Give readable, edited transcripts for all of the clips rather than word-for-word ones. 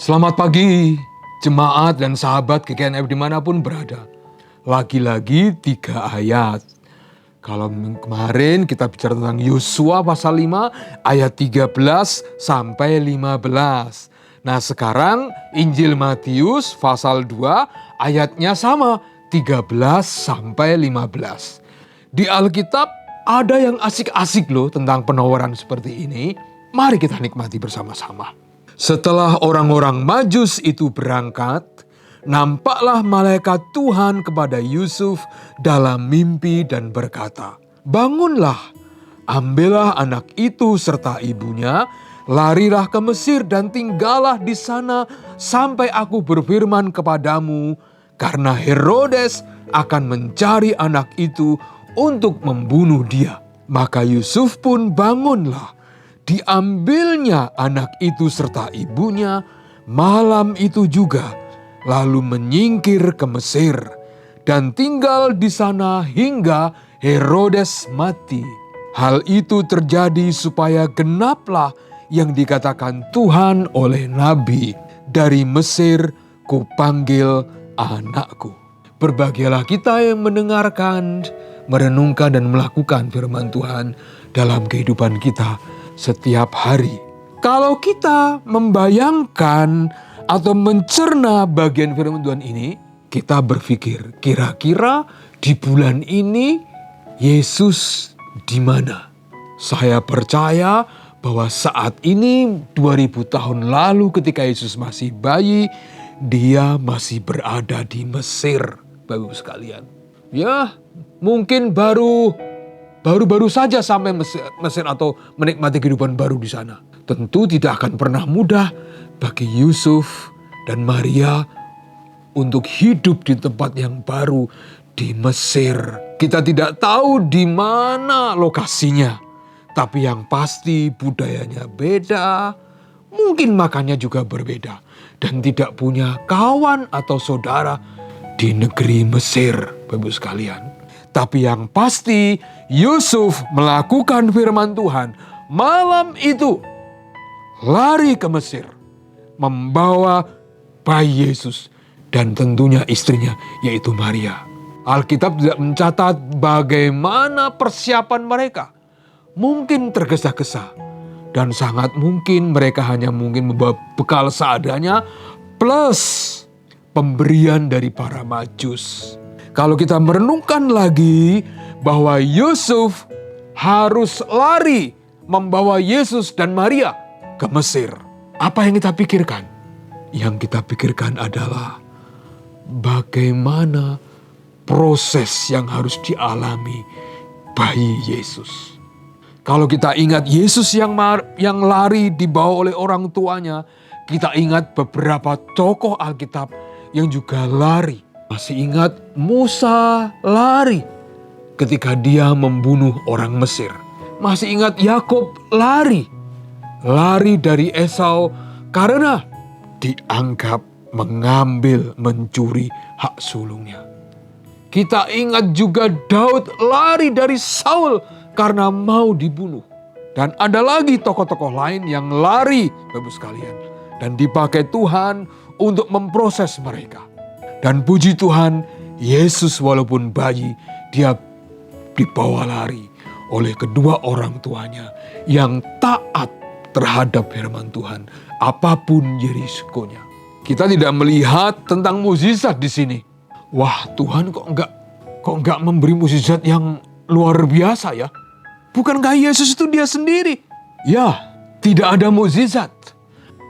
Selamat pagi, jemaat dan sahabat GKNF dimanapun berada. Lagi-lagi 3 ayat. Kalau kemarin kita bicara tentang Yosua pasal 5 ayat 13 sampai 15. Nah sekarang Injil Matius pasal 2 ayatnya sama 13 sampai 15. Di Alkitab ada yang asik-asik loh tentang penawaran seperti ini. Mari kita nikmati bersama-sama. Setelah orang-orang Majus itu berangkat, nampaklah malaikat Tuhan kepada Yusuf dalam mimpi dan berkata, "Bangunlah, ambillah anak itu serta ibunya, larilah ke Mesir dan tinggallah di sana sampai aku berfirman kepadamu, karena Herodes akan mencari anak itu untuk membunuh dia." Maka Yusuf pun bangunlah. Diambilnya anak itu serta ibunya malam itu juga, lalu menyingkir ke Mesir dan tinggal di sana hingga Herodes mati. Hal itu terjadi supaya genaplah yang dikatakan Tuhan oleh Nabi, "Dari Mesir kupanggil anakku." Berbahagialah kita yang mendengarkan, merenungkan dan melakukan firman Tuhan dalam kehidupan kita setiap hari. Kalau kita membayangkan atau mencerna bagian firman Tuhan ini, kita berpikir kira-kira di bulan ini Yesus di mana? Saya percaya bahwa saat ini 2000 tahun lalu ketika Yesus masih bayi, dia masih berada di Mesir, Bapak Ibu sekalian. Ya, mungkin baru saja sampai Mesir atau menikmati kehidupan baru di sana. Tentu tidak akan pernah mudah bagi Yusuf dan Maria untuk hidup di tempat yang baru di Mesir. Kita tidak tahu di mana lokasinya, tapi yang pasti budayanya beda, mungkin makannya juga berbeda, dan tidak punya kawan atau saudara di negeri Mesir, Bapak Ibu sekalian. Tapi yang pasti Yusuf melakukan firman Tuhan malam itu, lari ke Mesir, membawa bayi Yesus dan tentunya istrinya yaitu Maria. Alkitab tidak mencatat bagaimana persiapan mereka. Mungkin tergesa-gesa dan sangat mungkin mereka hanya mungkin membawa bekal seadanya plus pemberian dari para Majus. Kalau kita merenungkan lagi bahwa Yusuf harus lari membawa Yesus dan Maria ke Mesir. Apa yang kita pikirkan? Yang kita pikirkan adalah bagaimana proses yang harus dialami bayi Yesus. Kalau kita ingat Yesus yang lari dibawa oleh orang tuanya, kita ingat beberapa tokoh Alkitab yang juga lari. Masih ingat Musa lari ketika dia membunuh orang Mesir. Masih ingat Yakub lari dari Esau karena dianggap mencuri hak sulungnya. Kita ingat juga Daud lari dari Saul karena mau dibunuh. Dan ada lagi tokoh-tokoh lain yang lari, Bapak sekalian, dan dipakai Tuhan untuk memproses mereka. Dan puji Tuhan, Yesus walaupun bayi, dia dibawa lari oleh kedua orang tuanya yang taat terhadap firman Tuhan, apapun risikonya. Kita tidak melihat tentang mukjizat di sini. Wah, Tuhan kok enggak memberi mukjizat yang luar biasa ya? Bukankah Yesus itu dia sendiri? Ya, tidak ada mukjizat.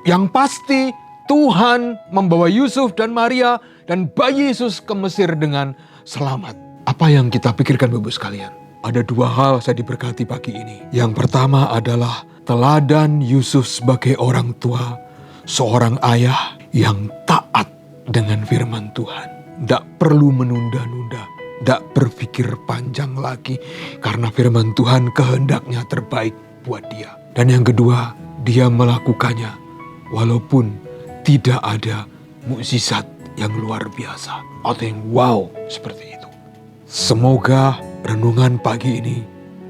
Yang pasti Tuhan membawa Yusuf dan Maria dan bayi Yesus ke Mesir dengan selamat. Apa yang kita pikirkan Bapak sekalian? Ada 2 hal saya diberkati pagi ini. Yang pertama adalah teladan Yusuf sebagai orang tua, seorang ayah yang taat dengan firman Tuhan. Tidak perlu menunda-nunda, tidak berpikir panjang lagi karena firman Tuhan kehendaknya terbaik buat dia. Dan yang kedua, dia melakukannya walaupun tidak ada mukjizat yang luar biasa atau yang wow seperti itu. Semoga renungan pagi ini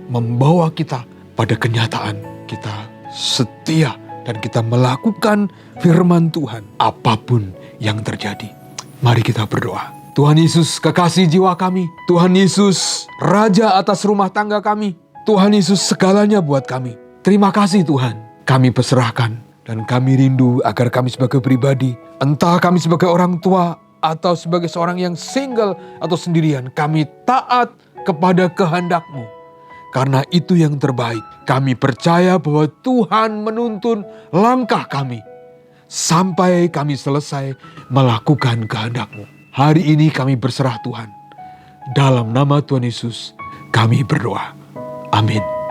membawa kita pada kenyataan kita setia dan kita melakukan firman Tuhan apapun yang terjadi. Mari kita berdoa. Tuhan Yesus, kekasih jiwa kami. Tuhan Yesus, Raja atas rumah tangga kami. Tuhan Yesus, segalanya buat kami. Terima kasih Tuhan. Kami perserahkan dan kami rindu agar kami sebagai pribadi, entah kami sebagai orang tua atau sebagai seorang yang single atau sendirian, kami taat kepada kehendak-Mu. Karena itu yang terbaik. Kami percaya bahwa Tuhan menuntun langkah kami sampai kami selesai melakukan kehendak-Mu. Hari ini kami berserah Tuhan. Dalam nama Tuhan Yesus kami berdoa. Amin.